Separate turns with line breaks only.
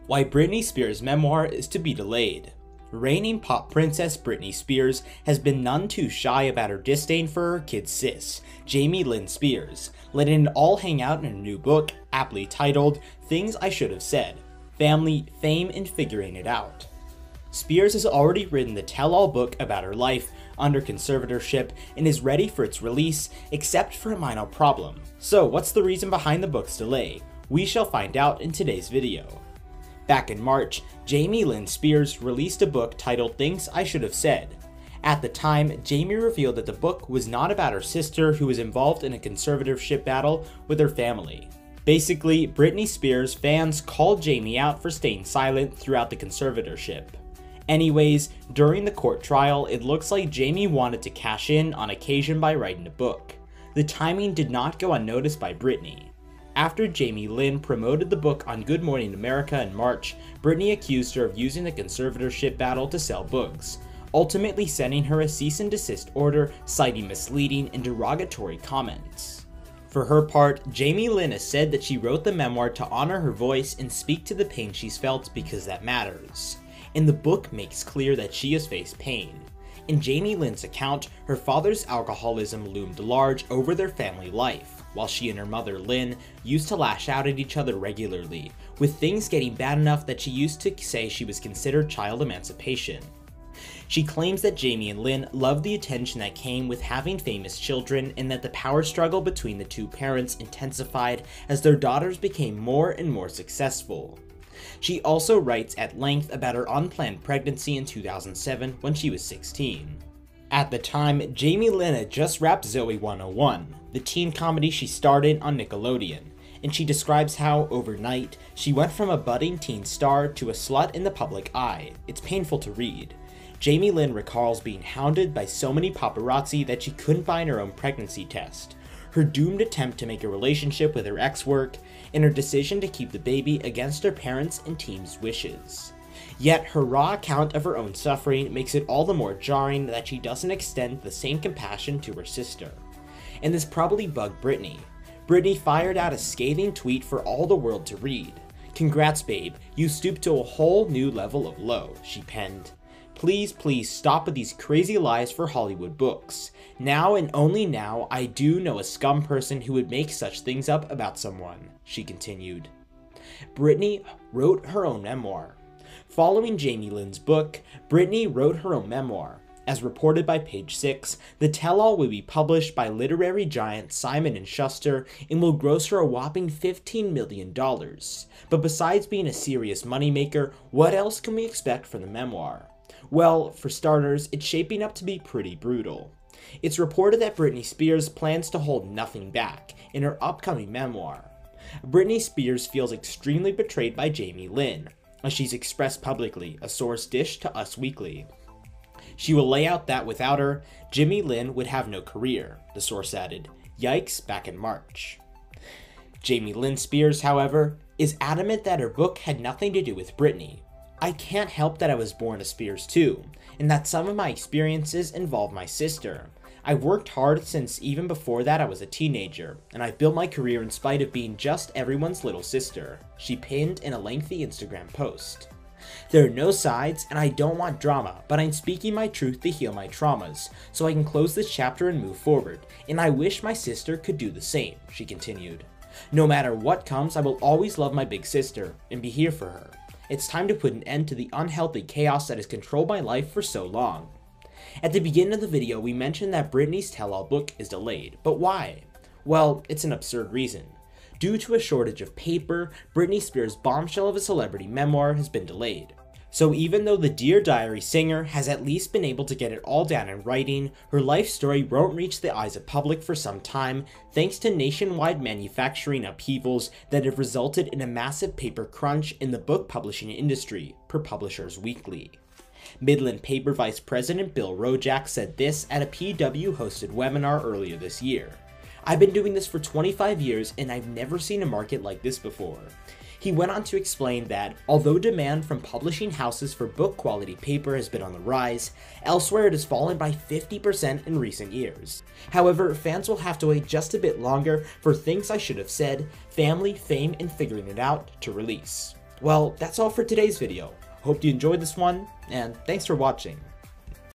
Why Britney Spears' memoir is to be delayed. Reigning pop princess Britney Spears has been none too shy about her disdain for her kid sis, Jamie Lynn Spears, letting it all hang out in a new book, aptly titled Things I Should Have Said: Family, Fame, and Figuring It Out. Spears has already written the tell-all book about her life under conservatorship and is ready for its release, except for a minor problem. So what's the reason behind the book's delay? We shall find out in today's video. Back in March, Jamie Lynn Spears released a book titled Things I Should Have Said. At the time, Jamie revealed that the book was not about her sister who was involved in a conservatorship battle with her family. Basically, Britney Spears fans called Jamie out for staying silent throughout the conservatorship. Anyways, during the court trial, it looks like Jamie wanted to cash in on occasion by writing a book. The timing did not go unnoticed by Britney. After Jamie Lynn promoted the book on Good Morning America in March, Britney accused her of using the conservatorship battle to sell books, ultimately sending her a cease and desist order citing misleading and derogatory comments. For her part, Jamie Lynn has said that she wrote the memoir to honor her voice and speak to the pain she's felt because that matters. And the book makes clear that she has faced pain. In Jamie Lynn's account, her father's alcoholism loomed large over their family life, while she and her mother Lynn used to lash out at each other regularly, with things getting bad enough that she used to say she was considered child emancipation. She claims that Jamie and Lynn loved the attention that came with having famous children and that the power struggle between the two parents intensified as their daughters became more and more successful. She also writes at length about her unplanned pregnancy in 2007 when she was 16. At the time, Jamie Lynn had just wrapped Zoey 101, the teen comedy she starred in on Nickelodeon, and she describes how, overnight, she went from a budding teen star to a slut in the public eye. It's painful to read. Jamie Lynn recalls being hounded by so many paparazzi that she couldn't find her own pregnancy test, her doomed attempt to make a relationship with her ex work, and her decision to keep the baby against her parents' and team's wishes. Yet her raw account of her own suffering makes it all the more jarring that she doesn't extend the same compassion to her sister. And this probably bugged Britney. Britney fired out a scathing tweet for all the world to read. "Congrats babe, you stooped to a whole new level of low," she penned. "Please, please stop with these crazy lies for Hollywood books. Now and only now I do know a scum person who would make such things up about someone," she continued. Britney wrote her own memoir. Following Jamie Lynn's book, Britney wrote her own memoir. As reported by Page 6, the tell-all will be published by literary giant Simon & Schuster and will gross her a whopping $15 million. But besides being a serious moneymaker, what else can we expect from the memoir? Well, for starters, it's shaping up to be pretty brutal. It's reported that Britney Spears plans to hold nothing back in her upcoming memoir. Britney Spears feels extremely betrayed by Jamie Lynn, as she's expressed publicly, a source dished to Us Weekly. She will lay out that without her, Jamie Lynn would have no career, the source added. Yikes, back in March. Jamie Lynn Spears, however, is adamant that her book had nothing to do with Britney. "I can't help that I was born a Spears too, and that some of my experiences involve my sister. I've worked hard since even before that I was a teenager, and I've built my career in spite of being just everyone's little sister," she pinned in a lengthy Instagram post. "There are no sides, and I don't want drama, but I'm speaking my truth to heal my traumas, so I can close this chapter and move forward, and I wish my sister could do the same," she continued. "No matter what comes, I will always love my big sister, and be here for her. It's time to put an end to the unhealthy chaos that has controlled my life for so long." At the beginning of the video, we mentioned that Britney's tell-all book is delayed, but why? Well, it's an absurd reason. Due to a shortage of paper, Britney Spears' bombshell of a celebrity memoir has been delayed. So even though the Dear Diary singer has at least been able to get it all down in writing, her life story won't reach the eyes of public for some time thanks to nationwide manufacturing upheavals that have resulted in a massive paper crunch in the book publishing industry, per Publishers Weekly. Midland Paper Vice President Bill Rojak said this at a PW-hosted webinar earlier this year. "I've been doing this for 25 years and I've never seen a market like this before." He went on to explain that, although demand from publishing houses for book quality paper has been on the rise, elsewhere it has fallen by 50% in recent years. However, fans will have to wait just a bit longer for Things I Should Have Said, Family, Fame, and Figuring It Out to release. Well, that's all for today's video. Hope you enjoyed this one, and thanks for watching.